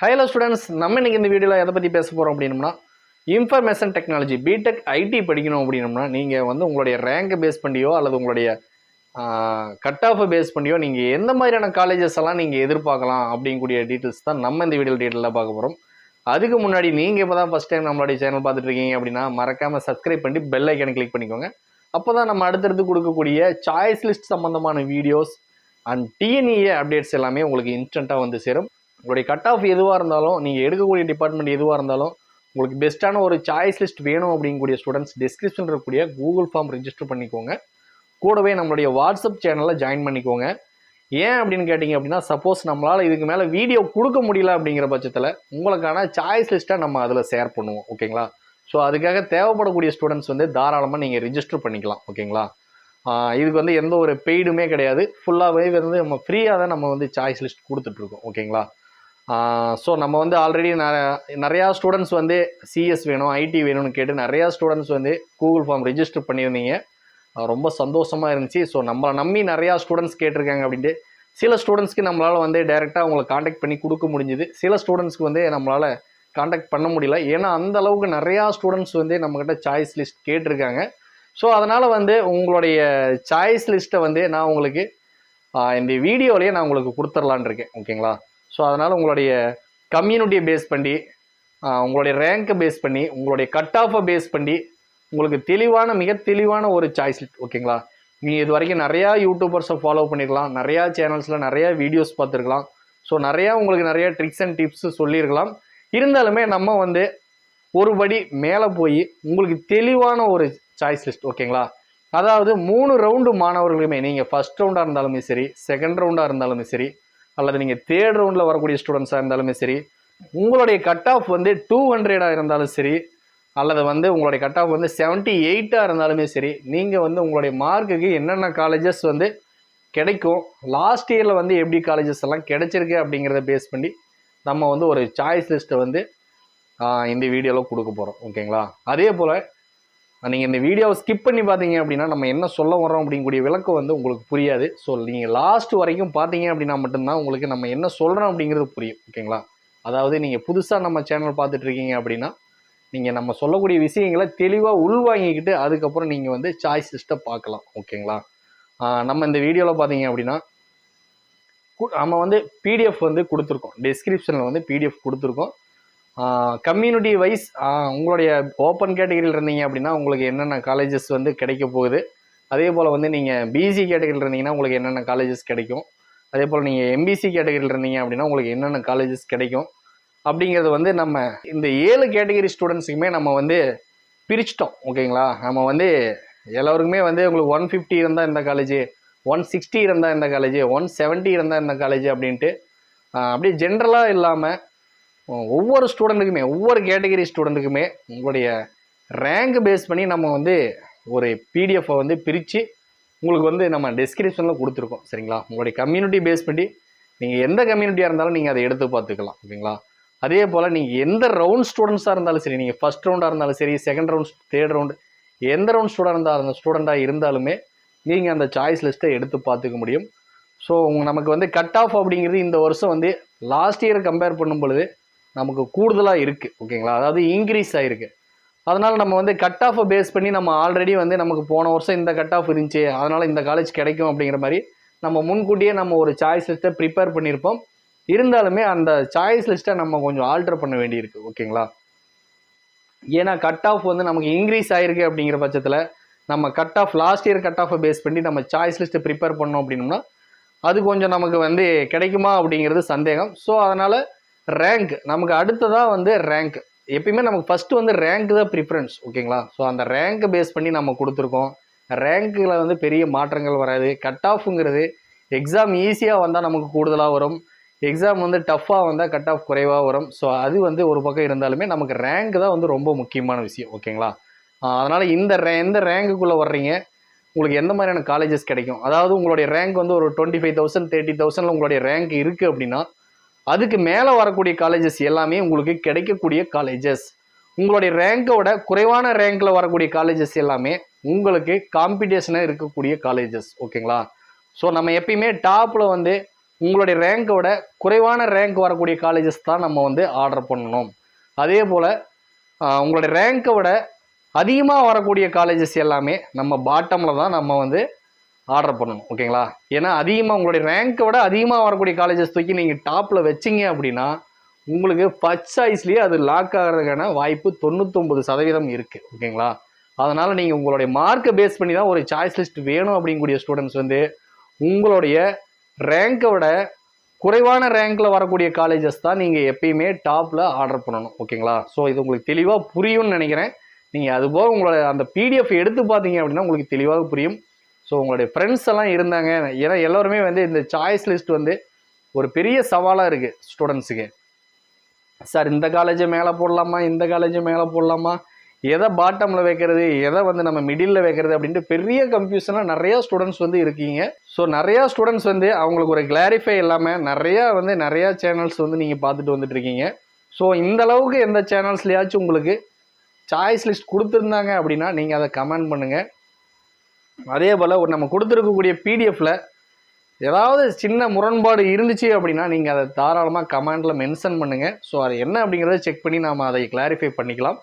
Hello students, நம்ம இன்னைக்கு இந்த வீடியோவில் எதை பற்றி பேச போகிறோம் அப்படின்னம்னா, இன்ஃபர்மேஷன் டெக்னாலஜி பிடெக் ஐடி படிக்கணும் அப்படின்னம்னா நீங்கள் வந்து உங்களுடைய ரேங்கை பேஸ் பண்ணியோ அல்லது உங்களுடைய கட் ஆஃபை பேஸ் பண்ணியோ நீங்கள் எந்த மாதிரியான காலேஜஸ் எல்லாம் நீங்கள் எதிர்பார்க்கலாம் அப்படிங்கக்கூடிய டீட்டெயில்ஸ் தான் நம்ம இந்த வீடியோ டீட்டெயிலாக பார்க்க போகிறோம். அதுக்கு முன்னாடி நீங்கள் இப்போ தான் ஃபஸ்ட் டைம் நம்மளுடைய சேனல் பார்த்துட்டு இருக்கீங்க அப்படின்னா மறக்காமல் சப்ஸ்கிரைப் பண்ணி பெல் ஐக்கனை கிளிக் பண்ணிக்கோங்க. அப்போ தான் நம்ம அடுத்தடுத்து கொடுக்கக்கூடிய சாய்ஸ் லிஸ்ட் சம்மந்தமான வீடியோஸ் அண்ட் டிஎன்இஏ அப்டேட்ஸ் எல்லாமே உங்களுக்கு இன்ஸ்டண்ட்டாக வந்து சேரும். உங்களுடைய கட் ஆஃப் எதுவாக இருந்தாலும், நீங்கள் எடுக்கக்கூடிய டிபார்ட்மெண்ட் எதுவாக இருந்தாலும், உங்களுக்கு பெஸ்ட்டான ஒரு சாய்ஸ் லிஸ்ட் வேணும் அப்படிங்கக்கூடிய ஸ்டூடெண்ட்ஸ் டிஸ்கிரிப்ஷன் இருக்கக்கூடிய கூகுள் ஃபார்ம் ரிஜிஸ்டர் பண்ணிக்கோங்க. கூடவே நம்மளுடைய வாட்ஸ்அப் சேனலில் ஜாயின் பண்ணிக்கோங்க. ஏன் அப்படின்னு கேட்டிங்க அப்படின்னா, சப்போஸ் நம்மளால் இதுக்கு மேலே வீடியோ கொடுக்க முடியல அப்படிங்கிற பட்சத்தில் உங்களுக்கான சாய்ஸ் லிஸ்ட்டை நம்ம அதில் ஷேர் பண்ணுவோம். ஓகேங்களா? ஸோ அதுக்காக தேவைப்படக்கூடிய ஸ்டூடெண்ட்ஸ் வந்து தாராளமாக நீங்கள் ரிஜிஸ்டர் பண்ணிக்கலாம். ஓகேங்களா? இதுக்கு வந்து எந்த ஒரு பெய்டுமே கிடையாது. ஃபுல்லாகவே வந்து நம்ம ஃப்ரீயாக தான் நம்ம வந்து சாய்ஸ் லிஸ்ட் கொடுத்துட்ருக்கோம். ஓகேங்களா? ஸோ நம்ம வந்து ஆல்ரெடி நிறையா ஸ்டூடெண்ட்ஸ் வந்து சிஎஸ் வேணும், ஐடி வேணும்னு கேட்டு நிறையா ஸ்டூடெண்ட்ஸ் வந்து கூகுள் ஃபார்ம் ரிஜிஸ்டர் பண்ணியிருந்தீங்க. ரொம்ப சந்தோஷமாக இருந்துச்சு. ஸோ நம்மளை நம்பி நிறையா ஸ்டூடெண்ட்ஸ் கேட்டிருக்காங்க அப்படின்ட்டு சில ஸ்டூடெண்ட்ஸ்க்கு நம்மளால் வந்து டைரெக்டாக அவங்களை காண்டாக்ட் பண்ணி கொடுக்க முடிஞ்சுது. சில ஸ்டூடெண்ட்ஸ்க்கு வந்து நம்மளால் காண்டாக்ட் பண்ண முடியல. ஏன்னா அந்த அளவுக்கு நிறையா ஸ்டூடெண்ட்ஸ் வந்து நம்மக்கிட்ட சாய்ஸ் லிஸ்ட் கேட்டிருக்காங்க. ஸோ அதனால் வந்து உங்களுடைய சாய்ஸ் லிஸ்ட்டை வந்து நான் உங்களுக்கு இந்த வீடியோலேயே நான் உங்களுக்கு கொடுத்துர்லான் இருக்கேன். ஓகேங்களா? ஸோ அதனால் உங்களுடைய கம்யூனிட்டியை பேஸ் பண்ணி, உங்களுடைய ரேங்கை பேஸ் பண்ணி, உங்களுடைய கட் ஆஃபை பேஸ் பண்ணி உங்களுக்கு மிக தெளிவான ஒரு சாய்ஸ் லிஸ்ட். ஓகேங்களா? நீங்கள் இது வரைக்கும் நிறையா யூடியூபர்ஸை ஃபாலோ பண்ணியிருக்கலாம், நிறையா சேனல்ஸில் நிறையா வீடியோஸ் பார்த்துருக்கலாம். ஸோ உங்களுக்கு நிறையா ட்ரிக்ஸ் அண்ட் டிப்ஸு சொல்லியிருக்கலாம். இருந்தாலுமே நம்ம வந்து ஒரு படி மேலே போய் உங்களுக்கு தெளிவான ஒரு சாய்ஸ் லிஸ்ட். ஓகேங்களா? அதாவது 3 ரவுண்டு மாணவர்களுமே, நீங்கள் ஃபஸ்ட் ரவுண்டாக இருந்தாலுமே சரி, செகண்ட் ரவுண்டாக இருந்தாலுமே சரி, அல்லது நீங்கள் தேர்ட் ரவுண்டில் வரக்கூடிய ஸ்டூடெண்ட்ஸாக இருந்தாலுமே சரி, உங்களுடைய கட் ஆஃப் வந்து 200 இருந்தாலும் சரி, அல்லது வந்து உங்களுடைய கட் ஆஃப் வந்து 78 இருந்தாலுமே சரி, நீங்கள் வந்து உங்களுடைய மார்க்குக்கு என்னென்ன காலேஜஸ் வந்து கிடைக்கும், லாஸ்ட் இயரில் வந்து எப்படி காலேஜஸ் எல்லாம் கிடைச்சிருக்கு அப்படிங்கிறத பேஸ் பண்ணி நம்ம வந்து ஒரு சாய்ஸ் லிஸ்ட்டை வந்து இந்த வீடியோவில் கொடுக்க போகிறோம். ஓகேங்களா? அதே போல் நீங்கள் இந்த வீடியோவை ஸ்கிப் பண்ணி பார்த்தீங்க அப்படின்னா நம்ம என்ன சொல்ல வரோம் அப்படிங்கக்கூடிய விளக்கம் வந்து உங்களுக்கு புரியாது. ஸோ நீங்கள் லாஸ்ட் வரைக்கும் பார்த்தீங்க அப்படின்னா மட்டும்தான் உங்களுக்கு நம்ம என்ன சொல்கிறோம் அப்படிங்கிறது புரியும். ஓகேங்களா? அதாவது நீங்கள் புதுசாக நம்ம சேனல் பார்த்துட்ருக்கீங்க அப்படின்னா நீங்கள் நம்ம சொல்லக்கூடிய விஷயங்களை தெளிவாக உள்வாங்கிக்கிட்டு அதுக்கப்புறம் நீங்கள் வந்து சாய்ஸ் லிஸ்ட்டை பார்க்கலாம். ஓகேங்களா? நம்ம இந்த வீடியோவில் பார்த்தீங்க அப்படின்னா நம்ம வந்து பிடிஎஃப் வந்து கொடுத்துருக்கோம். டிஸ்கிரிப்ஷனில் வந்து பிடிஎஃப் கொடுத்துருக்கோம். கம்யூனிட்டி வைஸ் உங்களுடைய ஓப்பன் கேட்டகரியில் இருந்தீங்க அப்படின்னா உங்களுக்கு என்னென்ன காலேஜஸ் வந்து கிடைக்க போகுது, அதே போல் வந்து நீங்கள் பிசி கேட்டகரியில் இருந்தீங்கன்னா உங்களுக்கு என்னென்ன காலேஜஸ் கிடைக்கும், அதே போல் நீங்கள் எம்பிசி கேட்டகரியில் இருந்தீங்க அப்படின்னா உங்களுக்கு என்னென்ன காலேஜஸ் கிடைக்கும் அப்படிங்கிறது வந்து நம்ம இந்த 7 கேட்டகரி ஸ்டூடெண்ட்ஸுக்குமே நம்ம வந்து பிரிச்சிட்டோம். ஓகேங்களா? நம்ம வந்து எல்லோருக்குமே வந்து உங்களுக்கு 150 இருந்தால் இந்த காலேஜ், 160 இருந்தால் இந்த காலேஜ், 170 இருந்தால் இந்த காலேஜ் அப்படின்ட்டு அப்படியே ஜென்ரலாக இல்லாமல் ஒவ்வொரு ஸ்டூடெண்ட்டுக்குமே, ஒவ்வொரு கேட்டகரி ஸ்டூடெண்ட்டுக்குமே உங்களுடைய ரேங்க் பேஸ் பண்ணி நம்ம வந்து ஒரு பிடிஎஃப்பை வந்து பிரித்து உங்களுக்கு வந்து நம்ம டிஸ்கிரிப்ஷனில் கொடுத்துருக்கோம். சரிங்களா? உங்களுடைய கம்யூனிட்டி பேஸ் பண்ணி நீங்கள் எந்த கம்யூனிட்டியாக இருந்தாலும் நீங்கள் அதை எடுத்து பார்த்துக்கலாம். ஓகேங்களா? அதே போல் நீங்கள் எந்த ரவுண்ட் ஸ்டூடெண்ட்ஸாக இருந்தாலும் சரி, நீங்கள் ஃபஸ்ட் ரவுண்டாக இருந்தாலும் சரி, செகண்ட் ரவுண்ட், தேர்ட் ரவுண்டு, எந்த ரவுண்ட் ஸ்டூடெண்ட்டாக இருந்தாலுமே நீங்கள் அந்த சாய்ஸ் லிஸ்ட்டை எடுத்து பார்த்துக்க முடியும். ஸோ நமக்கு வந்து கட் ஆஃப் அப்படிங்கிறது இந்த வருஷம் வந்து லாஸ்ட் இயரை கம்பேர் பண்ணும் பொழுது நமக்கு கூடுதலாக இருக்குது. ஓகேங்களா? அதாவது இன்க்ரீஸ் ஆகிருக்கு. அதனால் நம்ம வந்து கட் ஆஃபை பேஸ் பண்ணி நம்ம ஆல்ரெடி வந்து நமக்கு போன வருஷம் இந்த கட் ஆஃப் இருந்துச்சு, அதனால் இந்த காலேஜ் கிடைக்கும் அப்படிங்கிற மாதிரி நம்ம முன்கூட்டியே நம்ம ஒரு சாய்ஸ் லிஸ்ட்டை ப்ரிப்பேர் பண்ணியிருப்போம். இருந்தாலுமே அந்த சாய்ஸ் லிஸ்ட்டை நம்ம கொஞ்சம் ஆல்டர் பண்ண வேண்டியிருக்கு. ஓகேங்களா? ஏன்னா கட் ஆஃப் வந்து நமக்கு இன்க்ரீஸ் ஆகிருக்கு அப்படிங்கிற பட்சத்தில் நம்ம cut off last year cut ஆஃபை பேஸ் பண்ணி நம்ம சாய்ஸ் லிஸ்ட்டை ப்ரிப்பேர் பண்ணோம் அப்படின்னோம்னா அது கொஞ்சம் நமக்கு வந்து கிடைக்குமா அப்படிங்கிறது சந்தேகம். ஸோ அதனால் ரேங்க் நமக்கு அடுத்ததாக வந்து ரேங்க் எப்பயுமே நமக்கு ஃபஸ்ட்டு வந்து ரேங்க் தான் ப்ரிஃபரன்ஸ். ஓகேங்களா? ஸோ அந்த ரேங்க்கை பேஸ் பண்ணி நம்ம கொடுத்துருக்கோம். ரேங்க்கில் வந்து பெரிய மாற்றங்கள் வராது. கட் ஆஃபுங்கிறது எக்ஸாம் ஈஸியாக வந்தால் நமக்கு கூடுதலாக வரும், எக்ஸாம் வந்து டஃப்பாக வந்தால் கட் ஆஃப் குறைவாக வரும். ஸோ அது வந்து ஒரு பக்கம் இருந்தாலுமே நமக்கு ரேங்க் தான் வந்து ரொம்ப முக்கியமான விஷயம். ஓகேங்களா? அதனால் எந்த ரேங்குக்குள்ளே வர்றீங்க, உங்களுக்கு எந்த மாதிரியான காலேஜஸ் கிடைக்கும், அதாவது உங்களுடைய ரேங்க் வந்து ஒரு 25,000 30,000 உங்களுடைய ரேங்க் இருக்குது அப்படின்னா அதுக்கு மேலே வரக்கூடிய காலேஜஸ் எல்லாமே உங்களுக்கு கிடைக்கக்கூடிய காலேஜஸ். உங்களுடைய ரேங்கோட குறைவான ரேங்கில் வரக்கூடிய காலேஜஸ் எல்லாமே உங்களுக்கு காம்படிஷனாக இருக்கக்கூடிய காலேஜஸ். ஓகேங்களா? ஸோ நம்ம எப்பயுமே டாப்பில் வந்து உங்களுடைய ரேங்கை விட குறைவான ரேங்க் வரக்கூடிய காலேஜஸ் தான் நம்ம வந்து ஆர்டர் பண்ணணும். அதே போல் உங்களுடைய ரேங்கை விட அதிகமாக வரக்கூடிய காலேஜஸ் எல்லாமே நம்ம பாட்டமில் தான் நம்ம வந்து ஆர்டர் பண்ணணும். ஓகேங்களா? ஏன்னா அதிகமாக உங்களுடைய ரேங்கை விட அதிகமாக வரக்கூடிய காலேஜஸ் தூக்கி நீங்கள் டாப்பில் வச்சிங்க அப்படின்னா உங்களுக்கு ஃபர்ஸ்ட் சாய்ஸ்லேயே அது லாக் ஆகிறதுக்கான வாய்ப்பு 99% இருக்குது. ஓகேங்களா? அதனால் நீங்கள் உங்களுடைய மார்க்கை பேஸ் பண்ணி தான் ஒரு சாய்ஸ் லிஸ்ட் வேணும் அப்படிங்கக்கூடிய ஸ்டூடெண்ட்ஸ் வந்து உங்களுடைய ரேங்கை விட குறைவான ரேங்க்கில் வரக்கூடிய காலேஜஸ் தான் நீங்கள் எப்பயுமே டாப்பில் ஆர்டர் பண்ணணும். ஓகேங்களா? ஸோ இது உங்களுக்கு தெளிவாக புரியும்னு நினைக்கிறேன். நீங்கள் அதுபோக உங்களோட அந்த பிடிஎஃப் எடுத்து பார்த்தீங்க அப்படின்னா உங்களுக்கு தெளிவாக புரியும். ஸோ உங்களுடைய ஃப்ரெண்ட்ஸ் எல்லாம் இருந்தாங்க, ஏன்னா எல்லோருமே வந்து இந்த சாய்ஸ் லிஸ்ட் வந்து ஒரு பெரிய சவாலாக இருக்குது ஸ்டூடெண்ட்ஸுக்கு. சார் இந்த காலேஜை மேலே போடலாமா, இந்த காலேஜை மேலே போடலாமா, எதை பாட்டமில் வைக்கிறது, எதை வந்து நம்ம மிடில் வைக்கிறது அப்படின்ட்டு பெரிய கன்ஃபியூஷனாக நிறையா ஸ்டூடெண்ட்ஸ் வந்து இருக்கீங்க. ஸோ நிறையா ஸ்டூடெண்ட்ஸ் வந்து அவங்களுக்கு ஒரு கிளாரிஃபை இல்லாமல் நிறையா சேனல்ஸ் வந்து நீங்கள் பார்த்துட்டு வந்துட்டு இருக்கீங்க. ஸோ இந்த அளவுக்கு எந்த சேனல்ஸ்லையாச்சும் உங்களுக்கு சாய்ஸ் லிஸ்ட் கொடுத்துருந்தாங்க அப்படின்னா நீங்கள் அதை கமெண்ட் பண்ணுங்கள். அதே போல் நம்ம கொடுத்துருக்கக்கூடிய பிடிஎஃப்பில் ஏதாவது சின்ன முரண்பாடு இருந்துச்சு அப்படின்னா நீங்கள் அதை தாராளமாக கமெண்டில் மென்ஷன் பண்ணுங்கள். ஸோ அது என்ன அப்படிங்கிறத செக் பண்ணி நாம் அதை கிளாரிஃபை பண்ணிக்கலாம்.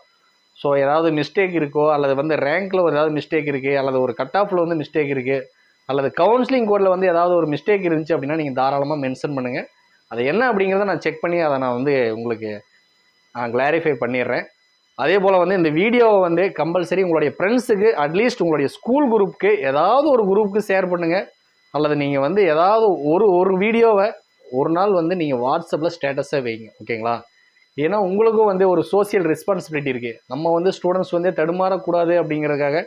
ஸோ ஏதாவது மிஸ்டேக் இருக்கோ, அல்லது வந்து ரேங்க்கில் ஏதாவது மிஸ்டேக் இருக்குது, அல்லது ஒரு கட் ஆஃபில் வந்து மிஸ்டேக் இருக்குது, அல்லது கவுன்சிலிங் கோடில் வந்து ஏதாவது ஒரு மிஸ்டேக் இருந்துச்சு அப்படின்னா நீங்கள் தாராளமாக மென்ஷன் பண்ணுங்கள். அது என்ன அப்படிங்கிறத நான் செக் பண்ணி அதை நான் வந்து உங்களுக்கு கிளாரிஃபை பண்ணிடுறேன். அதே போல் வந்து இந்த வீடியோவை வந்து கம்பல்சரி உங்களுடைய ஃப்ரெண்ட்ஸுக்கு, அட்லீஸ்ட் உங்களுடைய ஸ்கூல் குரூப்புக்கு, ஏதாவது ஒரு குரூப்புக்கு ஷேர் பண்ணுங்கள். அல்லது நீங்கள் வந்து ஏதாவது ஒரு வீடியோவை ஒரு நாள் வந்து நீங்கள் வாட்ஸ்அப்பில் ஸ்டேட்டஸாக வைங்க. ஓகேங்களா? ஏன்னா உங்களுக்கும் வந்து ஒரு சோசியல் ரெஸ்பான்சிபிலிட்டி இருக்குது. நம்ம வந்து ஸ்டூடெண்ட்ஸ் வந்து தடுமாறக்கூடாது அப்படிங்கிறதுக்காக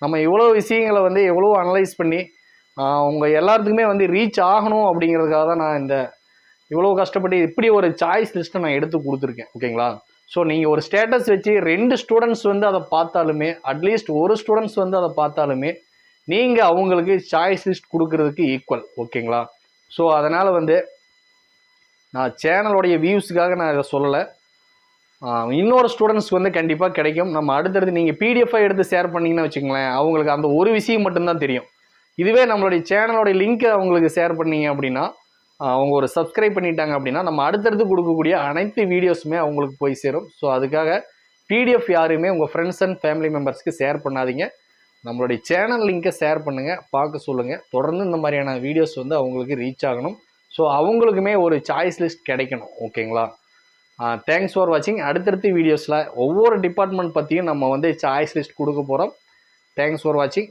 நம்ம இவ்வளோ விஷயங்களை வந்து எவ்வளோ அனலைஸ் பண்ணி உங்கள் எல்லாத்துக்குமே வந்து ரீச் ஆகணும் அப்படிங்கிறதுக்காக தான் நான் இந்த இவ்வளோ கஷ்டப்பட்டு இப்படி ஒரு சாய்ஸ் லிஸ்ட்டை நான் எடுத்து கொடுத்துருக்கேன். ஓகேங்களா? ஸோ நீங்கள் ஒரு ஸ்டேட்டஸ் வச்சு 2 ஸ்டூடெண்ட்ஸ் வந்து அதை பார்த்தாலுமே, அட்லீஸ்ட் ஒரு ஸ்டூடெண்ட்ஸ் வந்து அதை பார்த்தாலுமே நீங்கள் அவங்களுக்கு சாய்ஸ் லிஸ்ட் கொடுக்கறதுக்கு ஈக்குவல். ஓகேங்களா? ஸோ அதனால் வந்து நான் சேனலோடைய வியூஸுக்காக நான் இதை சொல்லலை. இன்னொரு ஸ்டூடெண்ட்ஸ்க்கு வந்து கண்டிப்பாக கிடைக்கும். நம்ம அடுத்தடுத்து நீங்கள் பிடிஎஃபாக எடுத்து ஷேர் பண்ணிங்கன்னா வச்சுக்கோங்களேன், அவங்களுக்கு அந்த ஒரு விஷயம் மட்டும்தான் தெரியும். இதுவே நம்மளுடைய சேனலோடைய லிங்க்கை அவங்களுக்கு ஷேர் பண்ணீங்க அப்படின்னா, அவங்க ஒரு சப்ஸ்கிரைப் பண்ணிட்டாங்க அப்படின்னா நம்ம அடுத்தடுத்து கொடுக்கக்கூடிய அனைத்து வீடியோஸுமே அவங்களுக்கு போய் சேரும். ஸோ அதுக்காக பிடிஎஃப் யாருமே உங்கள் ஃப்ரெண்ட்ஸ் அண்ட் ஃபேமிலி மெம்பர்ஸ்க்கு ஷேர் பண்ணாதீங்க. நம்மளுடைய சேனல் லிங்க்கை ஷேர் பண்ணுங்கள், பார்க்க சொல்லுங்கள். தொடர்ந்து இந்த மாதிரியான வீடியோஸ் வந்து அவங்களுக்கு ரீச் ஆகணும். ஸோ அவங்களுக்குமே ஒரு சாய்ஸ் லிஸ்ட் கிடைக்கணும். ஓகேங்களா? தேங்க்ஸ் ஃபார் வாட்சிங். அடுத்தடுத்த வீடியோஸில் ஒவ்வொரு டிபார்ட்மெண்ட் பற்றியும் நம்ம வந்து சாய்ஸ் லிஸ்ட் கொடுக்க போகிறோம். தேங்க்ஸ் ஃபார் வாட்சிங்.